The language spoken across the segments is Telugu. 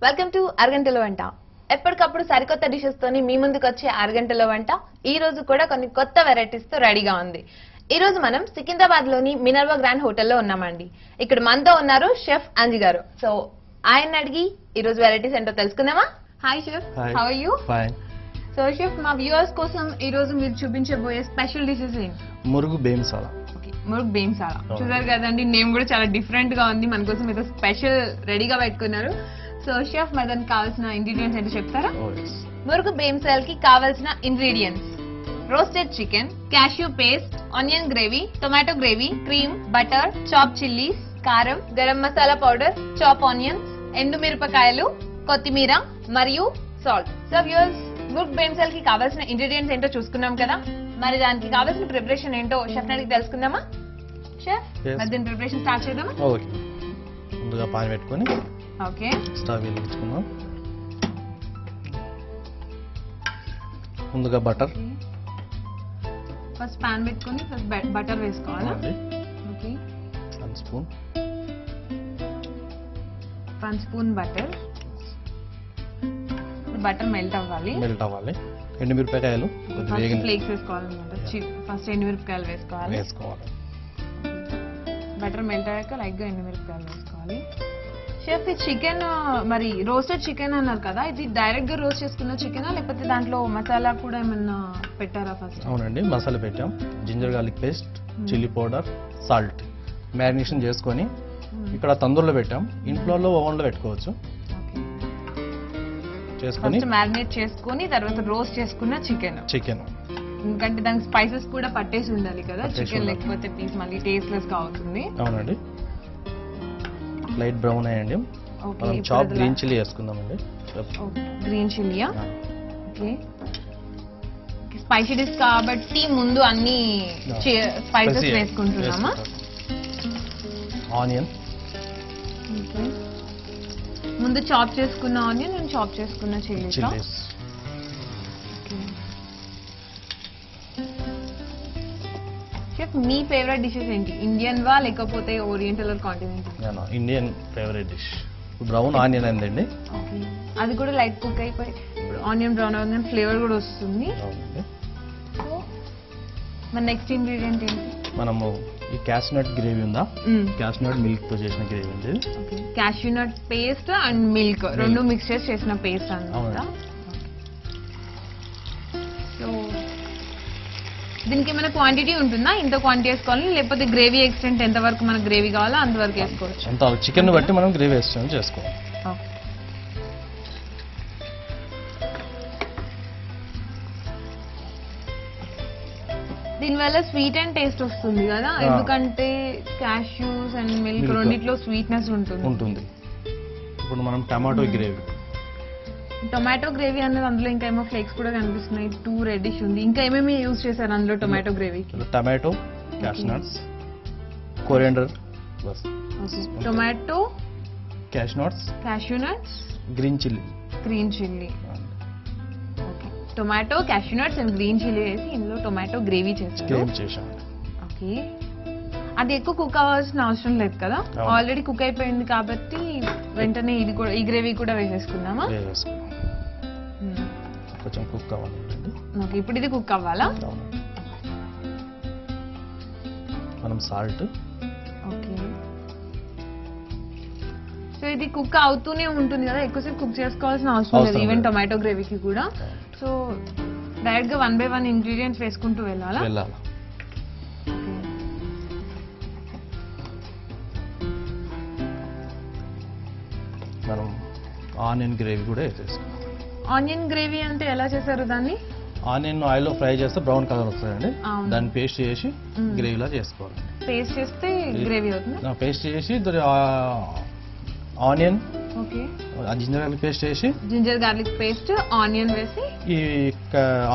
వెల్కమ్ టు అరగంటలో వంట. ఎప్పటికప్పుడు సరికొత్త డిషెస్ తోని మీ ముందుకు వచ్చే అరగంటలో వంట ఈ రోజు కూడా కొన్ని కొత్త వెరైటీస్ తో రెడీగా ఉంది. ఈ రోజు మనం సికింద్రాబాద్ లోని మినర్వా గ్రాండ్ హోటల్లో ఉన్నామండి. ఇక్కడ మనతో ఉన్నారు షెఫ్ అంజి గారు. సో ఆయన అడిగి ఈ రోజు వెరైటీస్ ఏంటో తెలుసుకుందామా? Hi chef, how are you? Fine. So chef, మా వ్యూవర్స్ కోసం ఈ రోజు మీరు చూపించబోయే స్పెషల్ డిషెస్ ఏంటి? మురుగు బేమ్సాలా. మురుగు బేమ్సాలా చూసారు కదండి, నేమ్ కూడా చాలా డిఫరెంట్ గా ఉంది. మన కోసం ఏదో స్పెషల్ రెడీగా పెట్టుకున్నారు. సో షెఫ్, మరి దానికి కావాల్సిన ఇంగ్రీడియంట్స్ ఏంటో చెప్తారా? మురుగు బేమ్సాల్ కి కావాల్సిన ingredients: roasted chicken, cashew paste, onion gravy, tomato gravy, cream, butter, chop chillies, కారం, garam masala powder, chop onions, ఎండు మిరపకాయలు, కొత్తిమీర మరియు సాల్ట్. సో వ్యూవర్స్, మురుగు బేమ్సాల్ కి కావాల్సిన ఇంగ్రీడియంట్స్ ఏంటో చూసుకున్నాం కదా, మరి దానికి కావాల్సిన ప్రిపరేషన్ ఏంటో షెఫ్ అడిగి తెలుసుకుందామా? షెఫ్, మరి దీని ప్రిపరేషన్ స్టార్ట్ చేద్దామా? ఓకే. ముందుగా పాన్ పెట్టుకొని ఓకే, స్టవ్ వెలిగించుకుందాం. ముందుగా బటర్. ఫస్ట్ పాన్ పెట్టుకొని ఫస్ట్ బటర్ వేసుకోవాలా? Okay, 1 spoon. 1 spoon butter. Butter melt అవ్వాలి. ఎండుమిరపకాయలు ఫ్లేక్స్ వేసుకోవాలన్నమాట. ఫస్ట్ ఎండుమిరపకాయలు వేసుకోవాలి. బటర్ మెల్ట్ అయ్యాక లైట్ గా ఎండుమిరపకాయలు వేసుకోవాలి. షెఫ్, ఈ చికెన్ మరి రోస్టెడ్ చికెన్ అన్నారు కదా, ఇది డైరెక్ట్ గా రోస్ట్ చేసుకున్న చికెన్ లేకపోతే దాంట్లో మసాలా కూడా ఏమన్నా పెట్టారా ఫస్ట్? అవునండి, మసాలా పెట్టాం. Ginger garlic paste, chilli powder, salt marination చేసుకొని ఇక్కడ తందూరులో పెట్టాం. ఇంట్లో ఓవెన్ లో పెట్టుకోవచ్చు. ఫస్ట్ మ్యారినేట్ చేసుకొని తర్వాత రోస్ట్ చేసుకున్న చికెన్, ఎందుకంటే దానికి స్పైసెస్ కూడా పట్టేసి ఉండాలి కదా చికెన్, లేకపోతే పీస్ మళ్ళీ టేస్ట్లెస్ గా అవుతుంది. అవునండి, లైట్ బ్రౌన్ అయ్యండి. మనం చాప్ గ్రీన్ చిల్లీ వేసుకుందామండి. గ్రీన్ చిల్లీయా? ఓకే. స్పైసీ డిష్ కాబట్టి ముందు అన్ని స్పైసెస్ వేసుకుంటున్నామా? ఆనియన్ ముందు చాప్ చేసుకున్న ఆనియన్ అండ్ చాప్ చేసుకున్న చిల్లీస్. షెఫ్, మీ ఫేవరెట్ డిషెస్ ఏంటి? ఇండియన్ వా లేకపోతే oriental or continental? Indian favourite dish brown onion అండి. అది కూడా లైట్ కుక్ అయిపోయి ఆనియన్ బ్రౌన్ అవుతుంది, ఫ్లేవర్ కూడా వస్తుంది. సో మన నెక్స్ట్ ఇంగ్రీడియంట్ ఏంటి? మనము ఈ క్యాష్నట్ గ్రేవీ ఉందా, క్యాష్నట్ మిల్క్ తో చేసిన గ్రేవీ ఉంది. క్యాష్యూనట్ పేస్ట్ అండ్ మిల్క్ రెండు మిక్స్ చేసి చేసిన పేస్ట్ అన్నమాట. సో దీనికి ఏమైనా క్వాంటిటీ ఉంటుందా? ఇంత క్వాంటిటీ వేసుకోవాలి లేకపోతే గ్రేవీ ఎక్స్టెంట్ ఎంత వరకు మనకు గ్రేవీ కావాలో అంతవరకు వేసుకోవచ్చు? అంత చికెన్ బట్టి మనం గ్రేవీ ఎక్స్టెంట్ చేసుకోవాలి. దీనివల్ల స్వీట్ అండ్ టేస్ట్ వస్తుంది కదా, ఎందుకంటే క్యాష్యూస్ అండ్ మిల్క్ రెండిట్లో స్వీట్నెస్ ఉంటుంది. ఇప్పుడు మనం టమాటో గ్రేవీ అనేది అందులో ఇంకా ఏమో ఫ్లేక్స్ కూడా కనిపిస్తున్నాయి. 2 రెడ్డిష్ ఉంది. ఇంకా ఏమేమి యూజ్ చేశారు అందులో టొమాటో గ్రేవీకి? Tomato, cashew nuts, coriander, tomato, cashew nuts, green chilli. Okay, tomato, cashew nuts and green chilli వేసి ఇందులో టొమాటో గ్రేవీ చేశారు. ఓకే, అది ఎక్కువ కుక్ అవ్వాల్సిన అవసరం లేదు కదా, ఆల్రెడీ కుక్ అయిపోయింది కాబట్టి వెంటనే ఇది కూడా ఈ గ్రేవీ కూడా వేసేసుకుందామా? కొంచెం కుక్ కావాలి. ఓకే, ఇప్పుడు ఇది కుక్ అవ్వాలా? మనం సాల్ట్. ఓకే, సో ఇది కుక్ అవుతూనే ఉంటుంది కదా, ఎక్కువసేపు కుక్ చేసుకోవాల్సిన అవసరం లేదు ఈవెన్ టొమాటో గ్రేవీకి కూడా. సో డైరెక్ట్ గా 1 by 1 ఇంగ్రీడియంట్స్ వేసుకుంటూ వెళ్ళాలా? మనం ఆనియన్ గ్రేవీ కూడా వేసేసుకున్నాం. ఆనియన్ గ్రేవీ అంటే ఎలా చేశారు దాన్ని? ఆనియన్ ఆయిల్ లో ఫ్రై చేస్తే బ్రౌన్ కలర్ వస్తుందండి. దాన్ని పేస్ట్ చేసి గ్రేవీలా చేసుకోవాలి. పేస్ట్ చేస్తే గ్రేవీ అవుతుంది. పేస్ట్ చేసి onion, okay, ginger garlic paste చేసి ఆనియన్ వేసి ఈ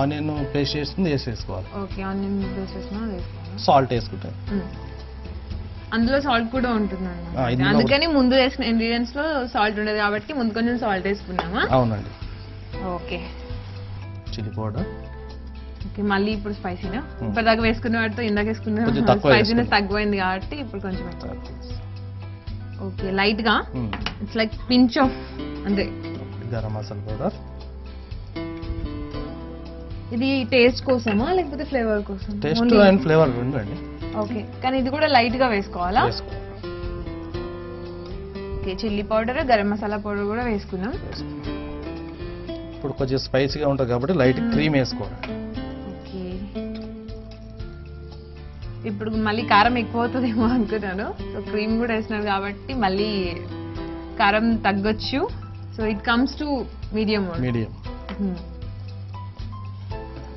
ఆనియన్ పేస్ట్ చేసుకుని వేసేసుకోవాలి. ఓకే, ఆనియన్ పేస్ట్ వేసుకోవాలి. సాల్ట్ వేసుకుంటాం. అందులో సాల్ట్ కూడా ఉంటుందండి, అందుకని ముందు వేసిన ఇంగ్రీడియంట్స్ లో సాల్ట్ ఉండదు కాబట్టి ముందు కొంచెం సాల్ట్ వేసుకున్నామా? అవునండి. Okay, chilli powder. ఓకే, మళ్ళీ ఇప్పుడు స్పైసీనా? ఇప్పటిదాకా వేసుకున్న వాటితో ఇందాక వేసుకున్న స్పైసీనెస్ తగ్గిపోయింది కాబట్టి ఇప్పుడు కొంచెం ఓకే లైట్ గా ఇట్స్ లైక్ పించ్ ఆఫ్ అంతే. గరం మసాలా పౌడర్. ఇది టేస్ట్ కోసమా లేకపోతే ఫ్లేవర్ కోసం? టేస్ట్ అండ్ ఫ్లేవర్ రెండు అండి. ఓకే కానీ ఇది కూడా లైట్ గా వేసుకోవాలా? Okay chilli powder garam masala powder కూడా వేసుకున్నాం. ఇప్పుడు కొంచెం స్పైసీగా ఉంటుంది కాబట్టి లైట్ క్రీమ్ వేసుకోవాలి. ఓకే ఇప్పుడు మళ్ళీ కారం ఎక్కువ అవుతుందేమో అనుకున్నాను. సో క్రీమ్ కూడా వేసినారు కాబట్టి మళ్ళీ కారం తగ్గొచ్చు. So it comes to medium.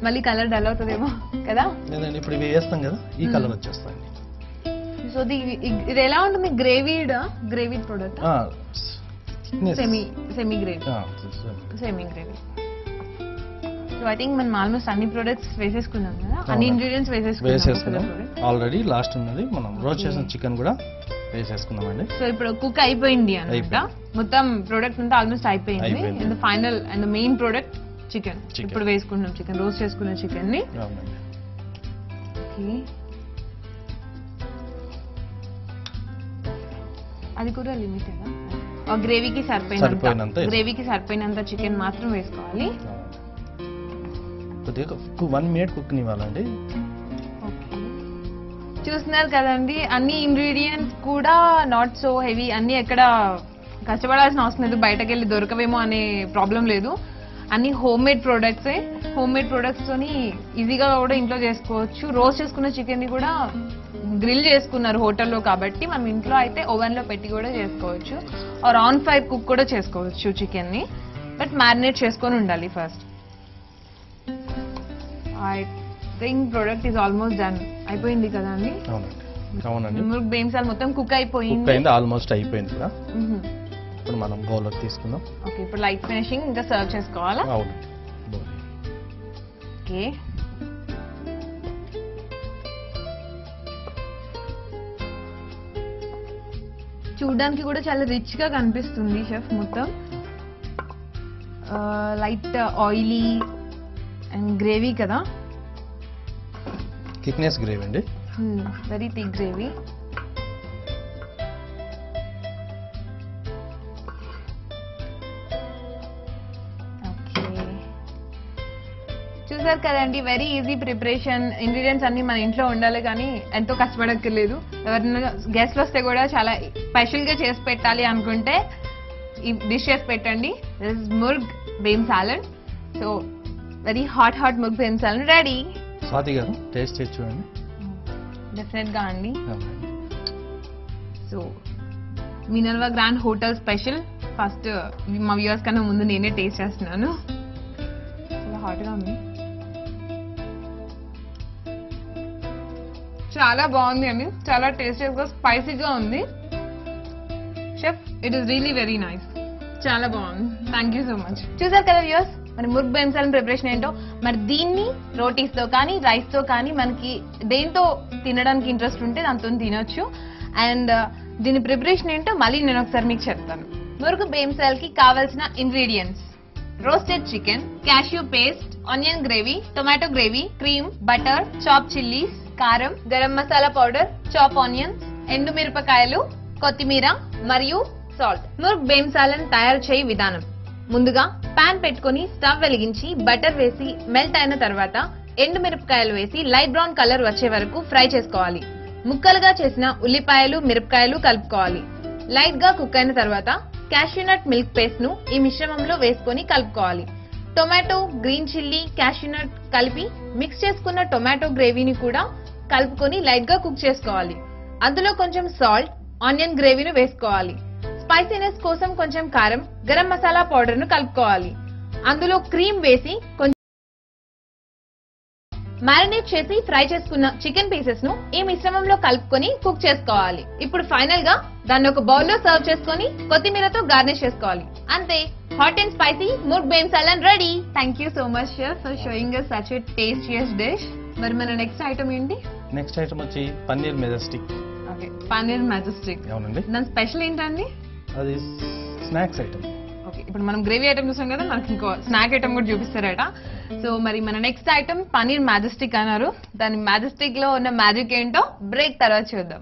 మళ్ళీ కలర్ డల్ అవుతుందేమో కదా? లేదండి ఇప్పుడు ఇవి వేస్తాం కదా ఈ కలర్ వచ్చేస్తాయి. సో ఇది ఎలా ఉంటుంది? Gravy product semi gravy. So I think మనం ఆల్మోస్ట్ అన్ని ప్రొడక్ట్స్ వేసేసుకున్నాం కదా, అన్ని ఇంగ్రీడియంట్స్ వేసేసుకున్నాం ఆల్రెడీ. లాస్ట్ ఉన్నది మనం రోస్ట్ చేసిన చికెన్ కూడా వేసేసుకున్నామండి. సో ఇప్పుడు కుక్ అయిపోయింది అన్నమాట, మొత్తం ప్రొడక్ట్ అంతా ఆల్మోస్ట్ అయిపోయింది. And final and main product chicken ఇప్పుడు వేసుకున్నాం. చికెన్ రోస్ట్ చేసుకున్న చికెన్ ని. అది కూడా లిమిటెడ్. గ్రేవీకి సరిపోయినంత చికెన్ మాత్రం వేసుకోవాలి. 1 minute కుక్ ఇవ్వాలండి. చూస్తున్నారు కదండి, అన్ని ఇంగ్రీడియంట్స్ కూడా నాట్ సో హెవీ. అన్ని ఎక్కడ కష్టపడాల్సిన అవసరం లేదు, బయటకు వెళ్ళి దొరకవేమో అనే ప్రాబ్లం లేదు. అన్ని హోమ్ మేడ్ ప్రొడక్ట్సే. హోమ్ మేడ్ ప్రొడక్ట్స్ తోని ఈజీగా కూడా ఇంట్లో చేసుకోవచ్చు. రోస్ట్ చేసుకున్న చికెన్ ని కూడా గ్రిల్ చేసుకున్నారు హోటల్లో కాబట్టి మనం ఇంట్లో అయితే ఓవెన్ లో పెట్టి కూడా చేసుకోవచ్చు. ఆర్ ఆన్ ఫైర్ కుక్ కూడా చేసుకోవచ్చు చికెన్ ని. బట్ మ్యారినేట్ చేసుకొని ఉండాలి first. I think product is almost done. అయిపోయింది కదా అండి? అవునండి. బేమ్సాల్ మొత్తం కుక్ అయిపోయింది, ఆల్మోస్ట్ అయిపోయింది కూడా. ఇప్పుడు మనం బౌల్ తీసుకుందాం. ఓకే ఇప్పుడు లైట్ ఫినిషింగ్ ఇంకా సర్వ్ చేసుకోవాలా? ఓకే చూడడానికి కూడా చాలా రిచ్ గా కనిపిస్తుంది షెఫ్. మొత్తం లైట్ ఆయిలీ అండ్ గ్రేవీ కదా? థిక్నెస్ గ్రేవీ అండి, వెరీ థిక్ గ్రేవీ. చూసారు కదండి, వెరీ ఈజీ ప్రిపరేషన్. ఇంగ్రీడియంట్స్ అన్ని మన ఇంట్లో ఉండాలి కానీ ఎంతో కష్టపడక్కర్లేదు. ఎవరైనా గెస్ట్లు వస్తే కూడా చాలా స్పెషల్ గా చేసి పెట్టాలి అనుకుంటే ఈ డిష్ చేసి పెట్టండి. దిస్ ఇస్ ముర్గ్ బేమ్ సాలడ్. సో వెరీ హాట్ ముర్గ్ బేమ్ సాలడ్ రెడీ. స్వాతి గారు టేస్ట్ చేసి చూడండి. డెఫినెట్ గా అండి. So Minerva grand hotel special. First మా వ్యూవర్స్ కన్నా ముందు నేనే టేస్ట్ చేస్తున్నాను. చాలా హాట్ గా ఉంది, చాలా బాగుంది అండి. చాలా టేస్టీగా స్పైసీగా ఉంది. Chef it is really very nice. చాలా బాగుంది. Thank you so much. చూసారు కదా వ్యూవర్స్ మరి ముర్గ్ బేమ్ సాలడ్ ప్రిపరేషన్ ఏంటో. మరి దీన్ని రోటీస్ తో కానీ రైస్ తో కానీ మనకి దేంతో తినడానికి ఇంట్రెస్ట్ ఉంటే దాంతో తినొచ్చు. అండ్ దీని ప్రిపరేషన్ ఏంటో మళ్ళీ నేను ఒకసారి మీకు చెప్తాను. ముర్గ్ బేమ్ సాలడ్ కి కావాల్సిన ingredients: roasted chicken, cashew paste, onion gravy, tomato gravy, cream, butter, chop chillies, కారం, garam masala powder, chop onions, ఎండు మిరపకాయలు, కొత్తిమీర మరియు సాల్ట్. ముర్గ్ బేమ్ సాలడ్ తయారు చేయ విధానం: ముందుగా పాన్ పెట్టుకుని స్టవ్ వెలిగించి బటర్ వేసి మెల్ట్ అయిన తర్వాత ఎండు మిరపకాయలు వేసి లైట్ బ్రౌన్ కలర్ వచ్చే వరకు ఫ్రై చేసుకోవాలి. ముక్కలుగా చేసిన ఉల్లిపాయలు, మిరపకాయలు కలుపుకోవాలి. లైట్ గా కుక్ అయిన తర్వాత క్యాష్యూనట్ మిల్క్ పేస్ట్ ను ఈ మిశ్రమంలో వేసుకొని కలుపుకోవాలి. టొమాటో, గ్రీన్ చిల్లీ, క్యాష్యూనట్ కలిపి మిక్స్ చేసుకున్న టొమాటో గ్రేవీని కూడా కలుపుకొని లైట్ గా కుక్ చేసుకోవాలి. అందులో కొంచెం సాల్ట్, ఆనియన్ గ్రేవీని వేసుకోవాలి. స్పైసీనెస్ కోసం కొంచెం కారం, గరం మసాలా పౌడర్ ను కలుపుకోవాలి. అందులో క్రీమ్ వేసి కొంచెం మ్యారినేట్ చేసి ఫ్రై చేసుకున్న చికెన్ పీసెస్ ను ఈ మిశ్రమంలో కలుపుకొని కుక్ చేసుకోవాలి. ఇప్పుడు ఫైనల్ గా దాన్ని ఒక బౌల్ లో సర్వ్ చేసుకొని కొత్తిమీరతో గార్నిష్ చేసుకోవాలి. అంతే, హాట్ అండ్ స్పైసీ ముర్గ్ బేమ్ సాలడ్ ready. Thank you so much chef for showing us such a tastiest dish. మరి మన నెక్స్ట్ ఐటమ్ ఏంటి? నెక్స్ట్ ఐటమ్ వచ్చి paneer majestic. Okay, paneer majestic. అవునండి. దాని స్పెషల్ ఏంటండి? అది స్నాక్స్ ఐటమ్. ఓకే, ఇప్పుడు మనం గ్రేవీ ఐటమ్ చూసాం కదా, మనకి ఇంకో స్నాక్ ఐటమ్ కూడా చూపిస్తారట. సో మరి మన నెక్స్ట్ ఐటమ్ పన్నీర్ మ్యాజెస్టిక్ అన్నారు. దాని మ్యాజెస్టిక్ లో ఉన్న మ్యాజిక్ ఏంటో బ్రేక్ తర్వాత చూద్దాం.